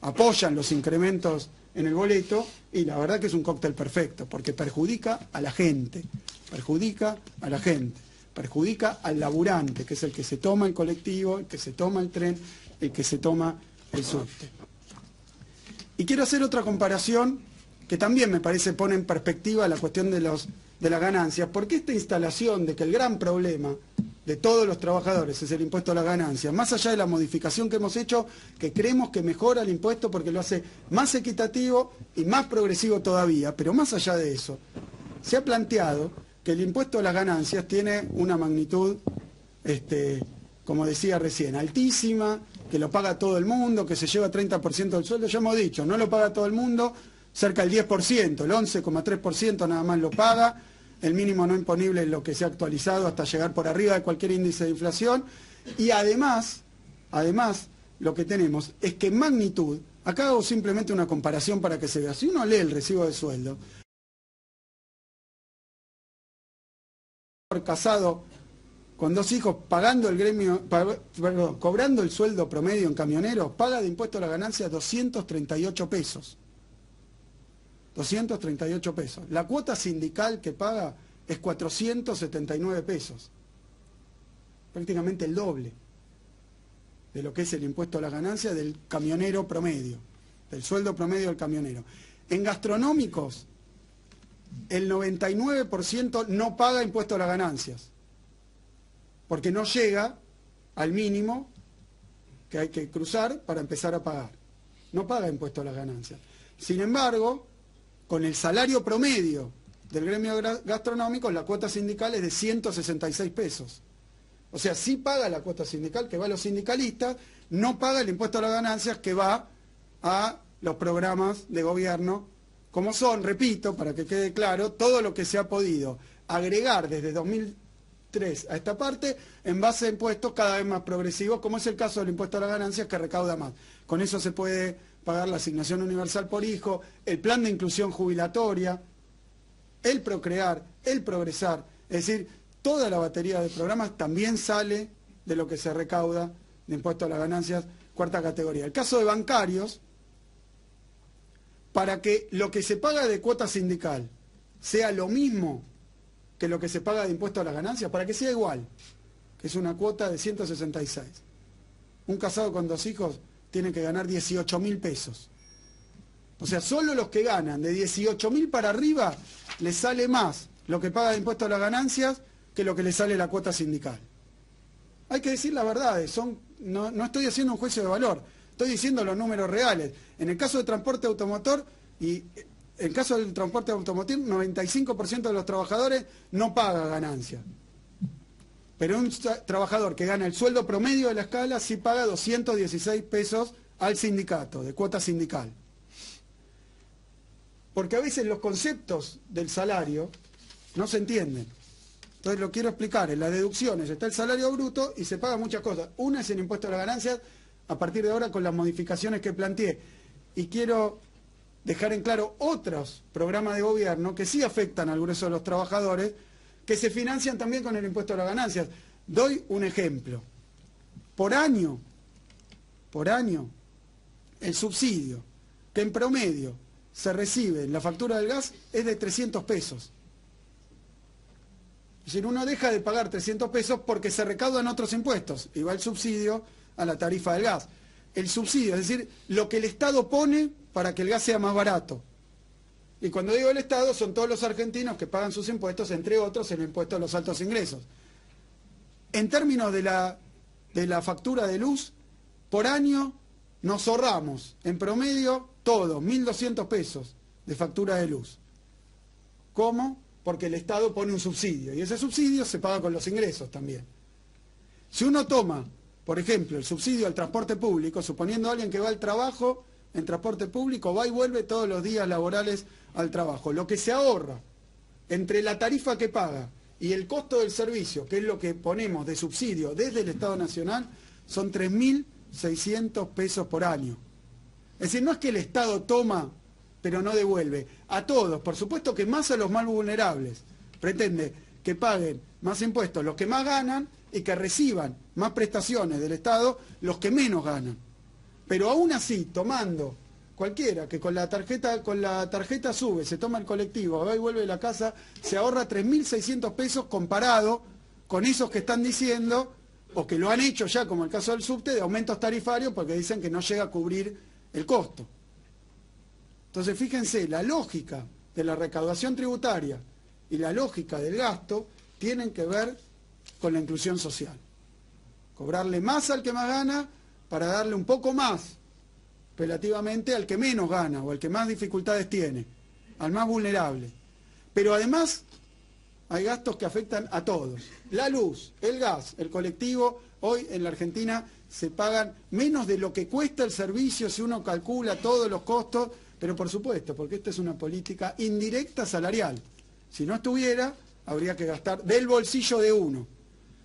apoyan los incrementos en el boleto, y la verdad que es un cóctel perfecto, porque perjudica a la gente, perjudica al laburante, que es el que se toma el colectivo, el que se toma el tren, el que se toma el subte. Y quiero hacer otra comparación que también me parece pone en perspectiva la cuestión de las ganancias, porque esta instalación de que el gran problema de todos los trabajadores es el impuesto a las ganancias, más allá de la modificación que hemos hecho, que creemos que mejora el impuesto porque lo hace más equitativo y más progresivo todavía, pero más allá de eso, se ha planteado que el impuesto a las ganancias tiene una magnitud, como decía recién, altísima, que lo paga todo el mundo, que se lleva 30% del sueldo. Ya hemos dicho, no lo paga todo el mundo, cerca del 10%, el 11,3% nada más lo paga, el mínimo no imponible es lo que se ha actualizado hasta llegar por arriba de cualquier índice de inflación. Y además, lo que tenemos es que en magnitud, acá hago simplemente una comparación para que se vea, si uno lee el recibo de sueldo, casado con 2 hijos, pagando cobrando el sueldo promedio en camioneros, paga de impuesto a la ganancia 238 pesos. 238 pesos. La cuota sindical que paga es 479 pesos. Prácticamente el doble. de lo que es el impuesto a las ganancias del camionero promedio, del sueldo promedio del camionero. En gastronómicos, el 99% no paga impuesto a las ganancias, porque no llega al mínimo que hay que cruzar para empezar a pagar. No paga impuesto a las ganancias. Sin embargo, con el salario promedio del gremio gastronómico, la cuota sindical es de 166 pesos. O sea, sí paga la cuota sindical que va a los sindicalistas, no paga el impuesto a las ganancias que va a los programas de gobierno, como son, repito, para que quede claro, todo lo que se ha podido agregar desde 2003 a esta parte en base a impuestos cada vez más progresivos, como es el caso del impuesto a las ganancias, que recauda más. Con eso se puede pagar la asignación universal por hijo, el plan de inclusión jubilatoria, el procrear, el progresar, es decir, toda la batería de programas también sale de lo que se recauda de impuesto a las ganancias, cuarta categoría. El caso de bancarios, para que lo que se paga de cuota sindical sea lo mismo que lo que se paga de impuesto a las ganancias, para que sea igual, que es una cuota de 166. Un casado con 2 hijos tiene que ganar 18.000 pesos. O sea, solo los que ganan de 18.000 para arriba les sale más lo que paga de impuesto a las ganancias que lo que le sale la cuota sindical. Hay que decir las verdades, no estoy haciendo un juicio de valor, estoy diciendo los números reales. En el caso de transporte automotor, y en el caso del transporte automotor, 95% de los trabajadores no paga ganancia. Pero un trabajador que gana el sueldo promedio de la escala sí paga 216 pesos al sindicato, de cuota sindical. Porque a veces los conceptos del salario no se entienden. Entonces lo quiero explicar. En las deducciones está el salario bruto y se pagan muchas cosas. Una es el impuesto a las ganancias, a partir de ahora con las modificaciones que planteé. Y quiero dejar en claro otros programas de gobierno que sí afectan al grueso de los trabajadores, que se financian también con el impuesto a las ganancias. Doy un ejemplo. Por año, el subsidio que en promedio se recibe en la factura del gas es de 300 pesos. Es decir, uno deja de pagar 300 pesos porque se recaudan otros impuestos y va el subsidio a la tarifa del gas. El subsidio, es decir, lo que el Estado pone para que el gas sea más barato. Y cuando digo el Estado, son todos los argentinos que pagan sus impuestos, entre otros el impuesto a los altos ingresos. En términos de la factura de luz, por año nos ahorramos, en promedio, todos, 1.200 pesos de factura de luz. ¿Cómo? Porque el Estado pone un subsidio, y ese subsidio se paga con los ingresos también. Si uno toma, por ejemplo, el subsidio al transporte público, suponiendo a alguien que va al trabajo en transporte público, va y vuelve todos los días laborales al trabajo, lo que se ahorra entre la tarifa que paga y el costo del servicio, que es lo que ponemos de subsidio desde el Estado Nacional, son 3.600 pesos por año. Es decir, no es que el Estado toma pero no devuelve. A todos, por supuesto que más a los más vulnerables. Pretende que paguen más impuestos los que más ganan y que reciban más prestaciones del Estado los que menos ganan. Pero aún así, tomando cualquiera que con la tarjeta sube, se toma el colectivo, va y vuelve a la casa, se ahorra 3.600 pesos comparado con esos que están diciendo, o que lo han hecho ya, como el caso del subte, de aumentos tarifarios porque dicen que no llega a cubrir el costo. Entonces, fíjense, la lógica de la recaudación tributaria y la lógica del gasto tienen que ver con la inclusión social. Cobrarle más al que más gana para darle un poco más, relativamente, al que menos gana o al que más dificultades tiene, al más vulnerable. Pero además hay gastos que afectan a todos. La luz, el gas, el colectivo, hoy en la Argentina se pagan menos de lo que cuesta el servicio si uno calcula todos los costos. Pero por supuesto, porque esta es una política indirecta salarial. Si no estuviera, habría que gastar del bolsillo de uno.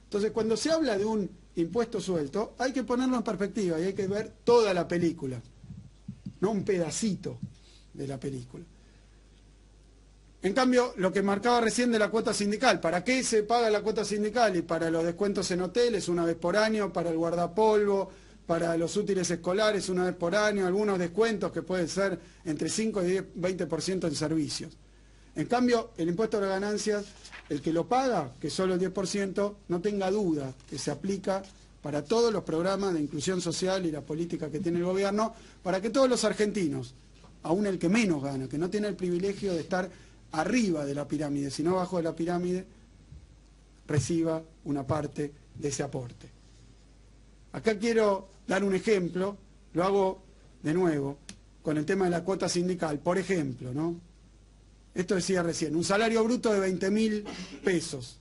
Entonces, cuando se habla de un impuesto suelto, hay que ponerlo en perspectiva y hay que ver toda la película, no un pedacito de la película. En cambio, lo que marcaba recién de la cuota sindical, ¿para qué se paga la cuota sindical? Y para los descuentos en hoteles, una vez por año, para el guardapolvo, para los útiles escolares una vez por año, algunos descuentos que pueden ser entre 5 y 20% en servicios. En cambio, el impuesto a las ganancias, el que lo paga, que es solo el 10%, no tenga duda que se aplica para todos los programas de inclusión social y la política que tiene el gobierno, para que todos los argentinos, aún el que menos gana, que no tiene el privilegio de estar arriba de la pirámide, sino abajo de la pirámide, reciba una parte de ese aporte. Acá quiero dar un ejemplo, lo hago de nuevo, con el tema de la cuota sindical. Por ejemplo, ¿no? Esto decía recién, un salario bruto de 20.000 pesos.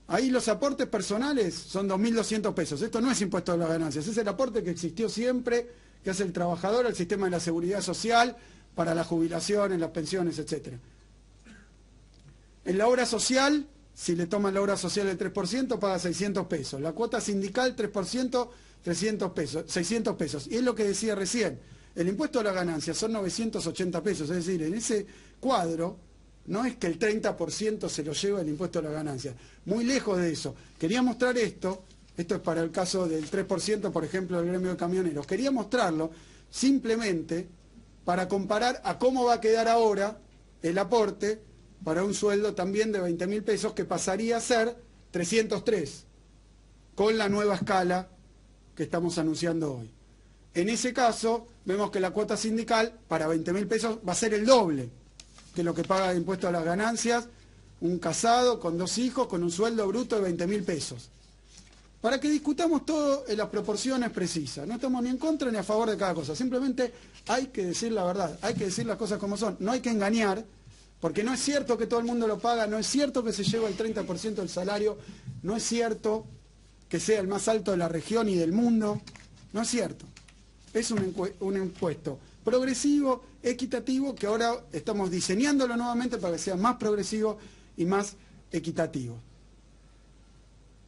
Ahí los aportes personales son 2.200 pesos. Esto no es impuesto a las ganancias, es el aporte que existió siempre, que hace el trabajador al sistema de la seguridad social, para la jubilación, en las pensiones, etc. En la obra social, si le toman la obra social el 3%, paga 600 pesos. La cuota sindical, 3%, 300 pesos, 600 pesos. Y es lo que decía recién, el impuesto a las ganancias son 980 pesos. Es decir, en ese cuadro no es que el 30% se lo lleva el impuesto a las ganancias. Muy lejos de eso. Quería mostrar esto es para el caso del 3%, por ejemplo, del gremio de camioneros. Quería mostrarlo simplemente para comparar a cómo va a quedar ahora el aporte para un sueldo también de 20.000 pesos, que pasaría a ser 303, con la nueva escala que estamos anunciando hoy. En ese caso, vemos que la cuota sindical para 20.000 pesos va a ser el doble que lo que paga de impuesto a las ganancias un casado con 2 hijos con un sueldo bruto de 20.000 pesos. Para que discutamos todo en las proporciones precisas. No estamos ni en contra ni a favor de cada cosa. Simplemente hay que decir la verdad, hay que decir las cosas como son. No hay que engañar, porque no es cierto que todo el mundo lo paga, no es cierto que se lleva el 30% del salario, no es cierto que sea el más alto de la región y del mundo. No es cierto. Es un impuesto progresivo, equitativo, que ahora estamos diseñándolo nuevamente para que sea más progresivo y más equitativo.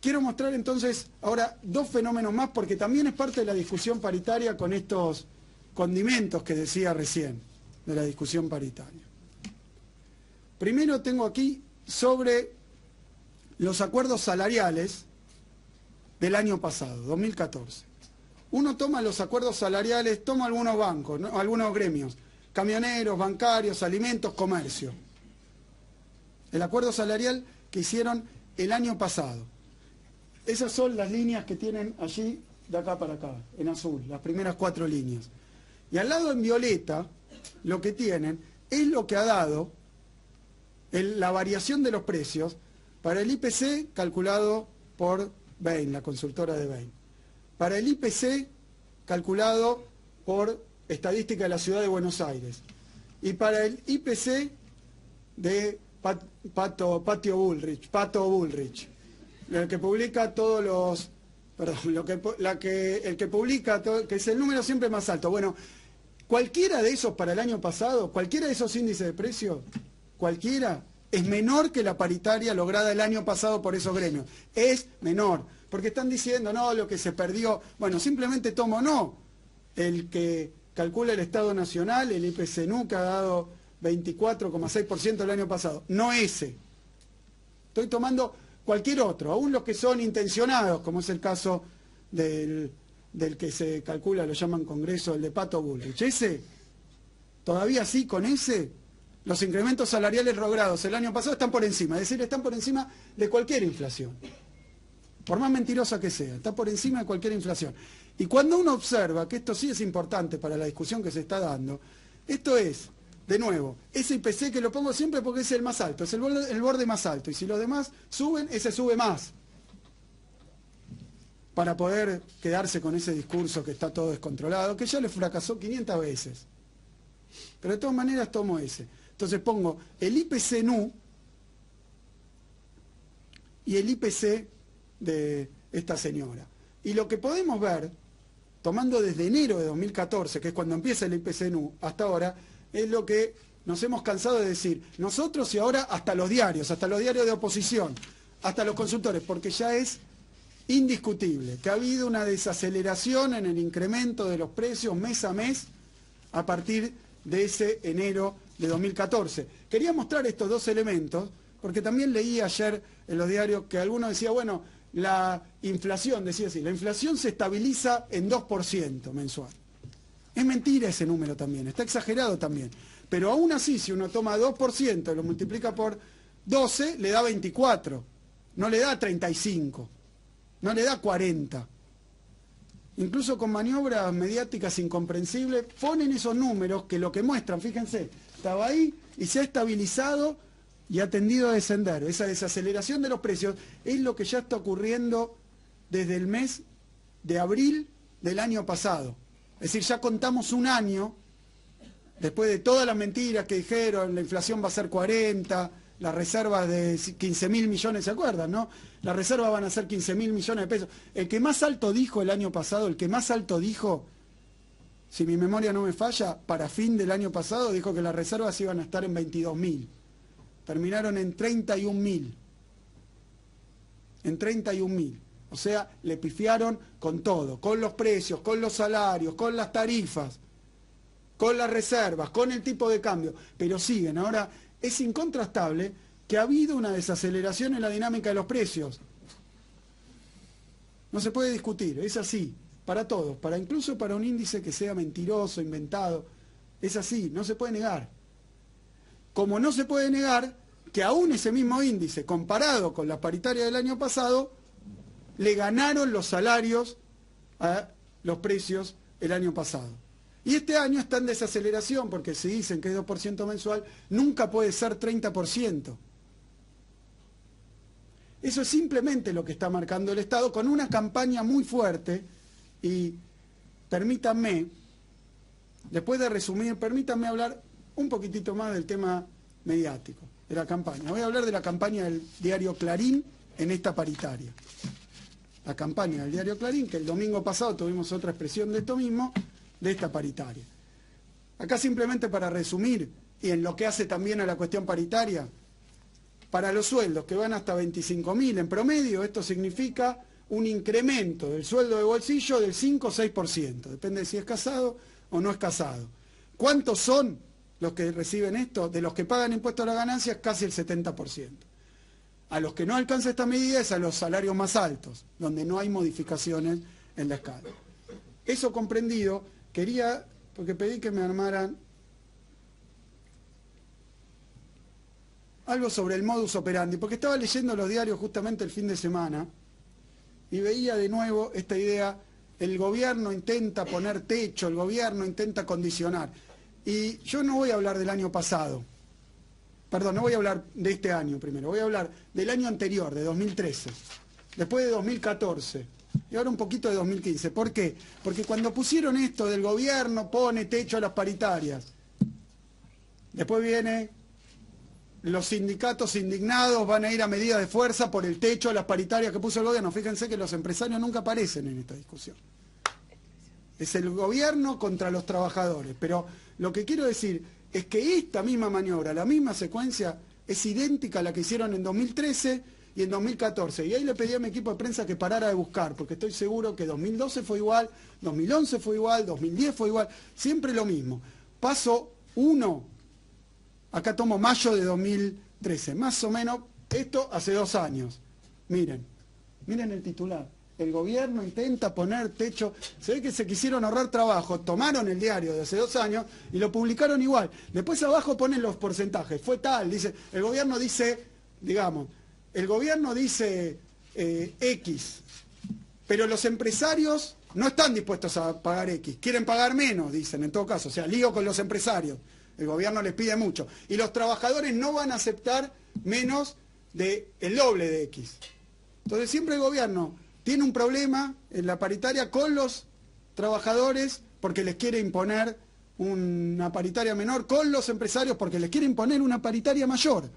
Quiero mostrar entonces ahora 2 fenómenos más, porque también es parte de la discusión paritaria con estos condimentos que decía recién, de la discusión paritaria. Primero tengo aquí sobre los acuerdos salariales del año pasado, 2014. Uno toma los acuerdos salariales, toma algunos bancos, ¿no? Algunos gremios, camioneros, bancarios, alimentos, comercio. El acuerdo salarial que hicieron el año pasado. Esas son las líneas que tienen allí, de acá para acá, en azul, las primeras 4 líneas. Y al lado en violeta, lo que tienen es lo que ha dado la variación de los precios para el IPC calculado por Bain, la consultora de Bain. Para el IPC calculado por Estadística de la Ciudad de Buenos Aires. Y para el IPC de Pato Bullrich, el que publica todos los... Perdón, el que publica, que es el número siempre más alto. Bueno, cualquiera de esos para el año pasado, cualquiera de esos índices de precios, cualquiera, es menor que la paritaria lograda el año pasado por esos gremios. Es menor. Porque están diciendo, no, lo que se perdió. Bueno, simplemente tomo no el que calcula el Estado Nacional, el IPCNU, que ha dado 24,6% el año pasado. No ese. Estoy tomando cualquier otro, aún los que son intencionados, como es el caso del que se calcula, lo llaman Congreso, el de Pato Bullrich. Ese, todavía sí, con ese, los incrementos salariales logrados el año pasado están por encima. Es decir, están por encima de cualquier inflación. Por más mentirosa que sea, está por encima de cualquier inflación. Y cuando uno observa, que esto sí es importante para la discusión que se está dando, esto es, de nuevo, ese IPC que lo pongo siempre porque es el más alto, es el borde más alto, y si los demás suben, ese sube más. Para poder quedarse con ese discurso que está todo descontrolado, que ya le fracasó 500 veces. Pero de todas maneras tomo ese. Entonces pongo el IPC-NU y el IPC de esta señora. Y lo que podemos ver, tomando desde enero de 2014, que es cuando empieza el IPC-NU, hasta ahora, es lo que nos hemos cansado de decir, nosotros y ahora hasta los diarios de oposición, hasta los consultores, porque ya es indiscutible que ha habido una desaceleración en el incremento de los precios mes a mes a partir de ese enero de 2014. Quería mostrar estos 2 elementos, porque también leí ayer en los diarios que algunos decían, bueno, la inflación, decía así, la inflación se estabiliza en 2% mensual. Es mentira ese número también, está exagerado también. Pero aún así, si uno toma 2% y lo multiplica por 12, le da 24, no le da 35. no le da 40. Incluso con maniobras mediáticas incomprensibles, ponen esos números que lo que muestran, fíjense, estaba ahí y se ha estabilizado y ha tendido a descender. Esa desaceleración de los precios es lo que ya está ocurriendo desde el mes de abril del año pasado. Es decir, ya contamos un año, después de todas las mentiras que dijeron, la inflación va a ser 40, las reservas de 15.000 millones, ¿se acuerdan, no? Las reservas van a ser 15.000 millones de pesos. El que más alto dijo el año pasado, el que más alto dijo, si mi memoria no me falla, para fin del año pasado dijo que las reservas iban a estar en 22.000. Terminaron en 31.000. En 31.000. O sea, le pifiaron con todo, con los precios, con los salarios, con las tarifas, con las reservas, con el tipo de cambio. Pero siguen. Ahora, es incontrastable que ha habido una desaceleración en la dinámica de los precios. No se puede discutir, es así, para todos, incluso para un índice que sea mentiroso, inventado. Es así, no se puede negar. Como no se puede negar que aún ese mismo índice, comparado con la paritaria del año pasado, le ganaron los salarios a los precios el año pasado. Y este año está en desaceleración, porque si dicen que es 2% mensual, nunca puede ser 30%. Eso es simplemente lo que está marcando el Estado, con una campaña muy fuerte. Y permítanme, después de resumir, permítanme hablar un poquitito más del tema mediático, de la campaña. Voy a hablar de la campaña del diario Clarín en esta paritaria. La campaña del diario Clarín, que el domingo pasado tuvimos otra expresión de esto mismo, de esta paritaria. Acá simplemente para resumir, y en lo que hace también a la cuestión paritaria, para los sueldos que van hasta 25.000 en promedio, esto significa un incremento del sueldo de bolsillo del 5 o 6%, depende de si es casado o no es casado. ¿Cuántos son los que reciben esto? De los que pagan impuestos a las ganancias, casi el 70%. A los que no alcanza esta medida es a los salarios más altos, donde no hay modificaciones en la escala. Eso comprendido, quería, porque pedí que me armaran algo sobre el modus operandi, porque estaba leyendo los diarios justamente el fin de semana y veía de nuevo esta idea, el gobierno intenta poner techo, el gobierno intenta condicionar. Y yo no voy a hablar del año pasado, perdón, no voy a hablar de este año primero, voy a hablar del año anterior, de 2013, después de 2014, y ahora un poquito de 2015. ¿Por qué? Porque cuando pusieron esto del gobierno pone techo a las paritarias, después viene los sindicatos indignados, van a ir a medidas de fuerza por el techo a las paritarias que puso el gobierno. Fíjense que los empresarios nunca aparecen en esta discusión. Es el gobierno contra los trabajadores. Pero lo que quiero decir es que esta misma maniobra, la misma secuencia, es idéntica a la que hicieron en 2013 y en 2014. Y ahí le pedí a mi equipo de prensa que parara de buscar, porque estoy seguro que 2012 fue igual, 2011 fue igual, 2010 fue igual, siempre lo mismo. Paso 1, acá tomo mayo de 2013, más o menos, esto hace 2 años. Miren el titular. El gobierno intenta poner techo. Se ve que se quisieron ahorrar trabajo, tomaron el diario de hace 2 años y lo publicaron igual. Después abajo ponen los porcentajes. Fue tal, dice, el gobierno dice, digamos, el gobierno dice X, pero los empresarios no están dispuestos a pagar X, quieren pagar menos, dicen en todo caso, o sea, lío con los empresarios. El gobierno les pide mucho. Y los trabajadores no van a aceptar menos del doble de X. Entonces siempre el gobierno tiene un problema en la paritaria con los trabajadores porque les quiere imponer una paritaria menor, con los empresarios porque les quiere imponer una paritaria mayor.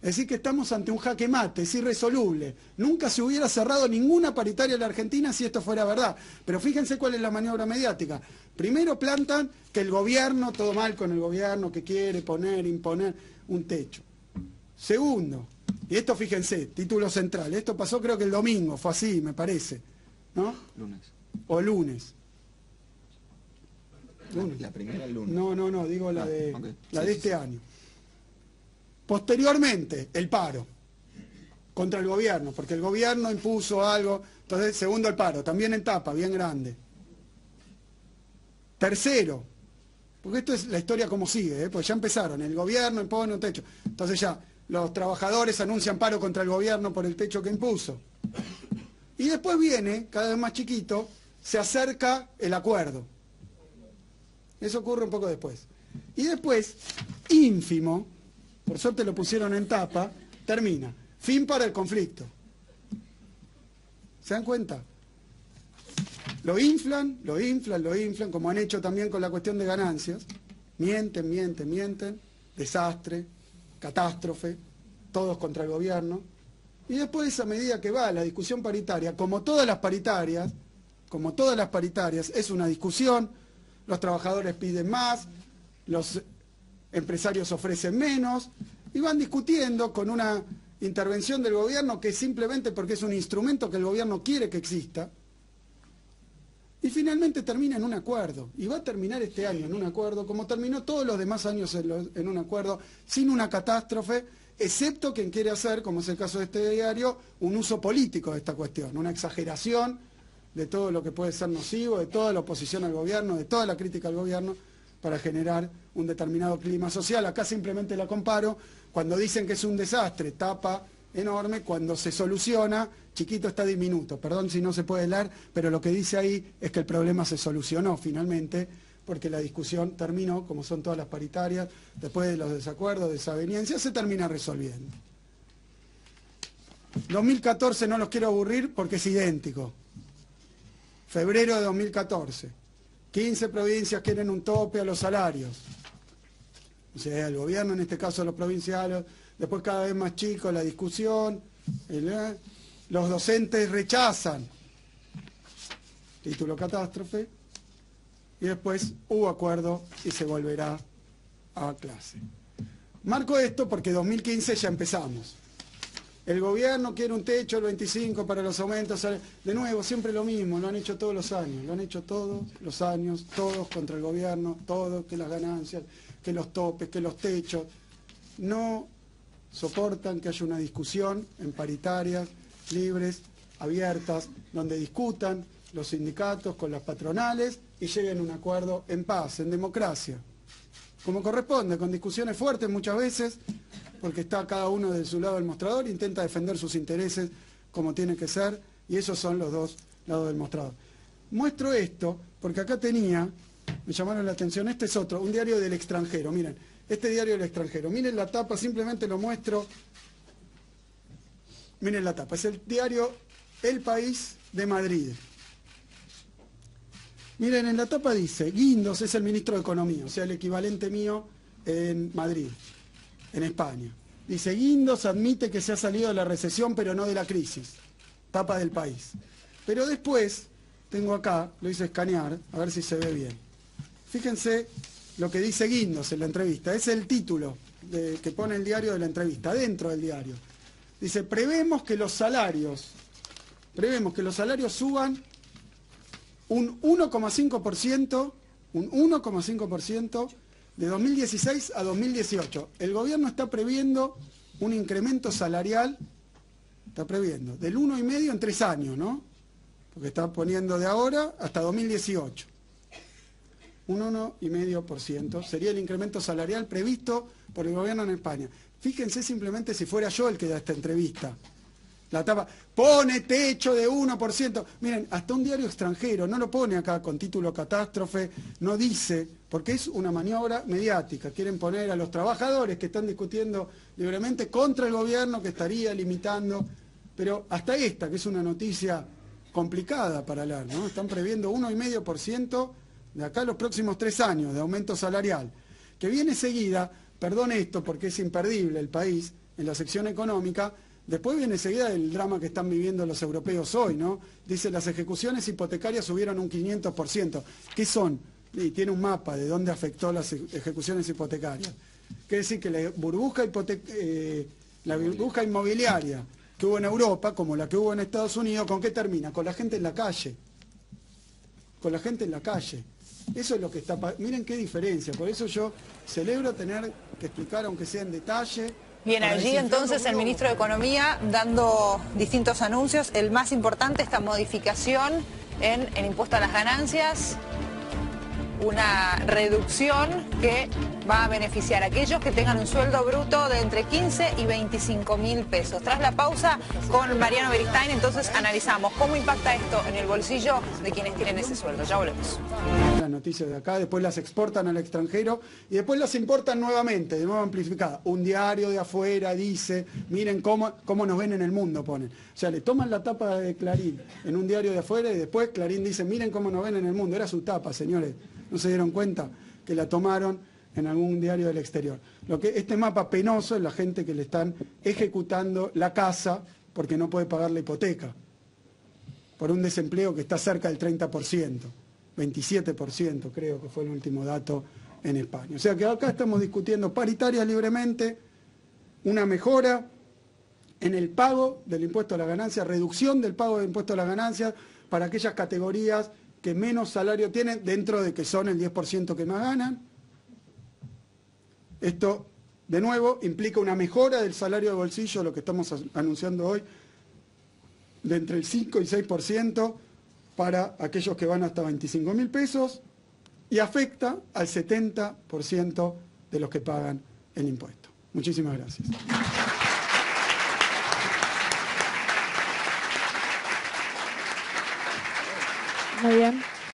Es decir, que estamos ante un jaque mate, es irresoluble. Nunca se hubiera cerrado ninguna paritaria en la Argentina si esto fuera verdad. Pero fíjense cuál es la maniobra mediática. Primero plantan que el gobierno, todo mal con el gobierno, que quiere imponer un techo. Segundo, y esto fíjense, título central, esto pasó creo que el domingo, fue así, me parece, ¿no? Lunes. O lunes. La primera el lunes. No, digo la de, okay. la de este año. Posteriormente, el paro contra el gobierno, porque el gobierno impuso algo. Entonces, segundo, el paro, también en tapa, bien grande. Tercero, porque esto es la historia como sigue, pues ya empezaron, el gobierno impone un techo. Entonces ya, los trabajadores anuncian paro contra el gobierno por el techo que impuso. Y después viene, cada vez más chiquito, se acerca el acuerdo. Eso ocurre un poco después. Y después, ínfimo, por suerte lo pusieron en tapa, termina. Fin para el conflicto. ¿Se dan cuenta? Lo inflan, como han hecho también con la cuestión de ganancias. Mienten. Desastre, catástrofe, todos contra el gobierno. Y después, a medida que va la discusión paritaria, como todas las paritarias, es una discusión, los trabajadores piden más, los empresarios ofrecen menos, y van discutiendo con una intervención del gobierno que simplemente porque es un instrumento que el gobierno quiere que exista, y finalmente termina en un acuerdo, y va a terminar este año en un acuerdo, como terminó todos los demás años en un acuerdo, sin una catástrofe, excepto quien quiere hacer, como es el caso de este diario, un uso político de esta cuestión, una exageración de todo lo que puede ser nocivo, de toda la oposición al gobierno, de toda la crítica al gobierno, para generar un determinado clima social. Acá simplemente la comparo, cuando dicen que es un desastre, tapa enorme, cuando se soluciona, chiquito está diminuto. Perdón si no se puede leer, pero lo que dice ahí es que el problema se solucionó finalmente, porque la discusión terminó, como son todas las paritarias, después de los desacuerdos, desavenencias, se termina resolviendo. 2014 no los quiero aburrir porque es idéntico. Febrero de 2014. 15 provincias quieren un tope a los salarios. O sea, el gobierno, en este caso los provinciales, después cada vez más chico la discusión, los docentes rechazan. Título catástrofe. Y después hubo acuerdo y se volverá a clase. Marco esto porque 2015 ya empezamos. El gobierno quiere un techo del 25 para los aumentos. De nuevo, siempre lo mismo, lo han hecho todos los años. Lo han hecho todos los años, todos contra el gobierno, todos, que las ganancias, que los topes, que los techos. No soportan que haya una discusión en paritarias, libres, abiertas, donde discutan los sindicatos con las patronales y lleguen a un acuerdo en paz, en democracia. Como corresponde, con discusiones fuertes muchas veces, porque está cada uno de su lado del mostrador, intenta defender sus intereses como tiene que ser, y esos son los dos lados del mostrador. Muestro esto porque acá tenía, me llamaron la atención, este es otro, un diario del extranjero, miren, este diario del extranjero, miren la tapa, simplemente lo muestro, miren la tapa, es el diario El País de Madrid. Miren, en la tapa dice, Guindos es el ministro de Economía, o sea, el equivalente mío en Madrid, en España. Dice, Guindos admite que se ha salido de la recesión, pero no de la crisis. Tapa del País. Pero después, tengo acá, lo hice escanear, a ver si se ve bien. Fíjense lo que dice Guindos en la entrevista. Es el título que pone el diario de la entrevista, dentro del diario. Dice, prevemos que los salarios suban un 1,5% de 2016 a 2018. El gobierno está previendo un incremento salarial, del 1,5% en 3 años, ¿no? Porque está poniendo de ahora hasta 2018. Un 1,5% sería el incremento salarial previsto por el gobierno en España. Fíjense simplemente si fuera yo el que da esta entrevista. La tapa, pone techo de 1%. Miren, hasta un diario extranjero, no lo pone acá con título catástrofe, no dice, porque es una maniobra mediática. Quieren poner a los trabajadores que están discutiendo libremente contra el gobierno que estaría limitando. Pero hasta esta, que es una noticia complicada para leer, ¿no? Están previendo 1,5% de acá a los próximos 3 años de aumento salarial. Que viene seguida, perdón esto porque es imperdible el país, en la sección económica. Después viene enseguida el drama que están viviendo los europeos hoy, ¿no? Dice, las ejecuciones hipotecarias subieron un 500%. ¿Qué son? Y tiene un mapa de dónde afectó las ejecuciones hipotecarias. Quiere decir que la burbuja inmobiliaria que hubo en Europa, como la que hubo en Estados Unidos, ¿con qué termina? Con la gente en la calle. Con la gente en la calle. Eso es lo que está... Miren qué diferencia. Por eso yo celebro tener que explicar, aunque sea en detalle... Bien, allí entonces el ministro de Economía dando distintos anuncios. El más importante, esta modificación en el impuesto a las ganancias. una reducción que va a beneficiar a aquellos que tengan un sueldo bruto de entre 15 y 25 mil pesos. Tras la pausa con Mariano Beristain, entonces analizamos cómo impacta esto en el bolsillo de quienes tienen ese sueldo. Ya volvemos. Las noticias de acá, después las exportan al extranjero y después las importan nuevamente, de nuevo amplificadas. Un diario de afuera dice, miren cómo nos ven en el mundo, ponen. O sea, le toman la tapa de Clarín en un diario de afuera y después Clarín dice, miren cómo nos ven en el mundo. Era su tapa, señores. ¿No se dieron cuenta que la tomaron en algún diario del exterior? Este mapa penoso es la gente que le están ejecutando la casa porque no puede pagar la hipoteca, por un desempleo que está cerca del 30%, 27% creo que fue el último dato en España. O sea que acá estamos discutiendo paritarias libremente, una mejora en el pago del impuesto a la ganancia, reducción del pago del impuesto a la ganancia para aquellas categorías que menos salario tienen, dentro de que son el 10% que más ganan. Esto, de nuevo, implica una mejora del salario de bolsillo, lo que estamos anunciando hoy, de entre el 5 y 6% para aquellos que van hasta 25 mil pesos y afecta al 70% de los que pagan el impuesto. Muchísimas gracias. Muy bien.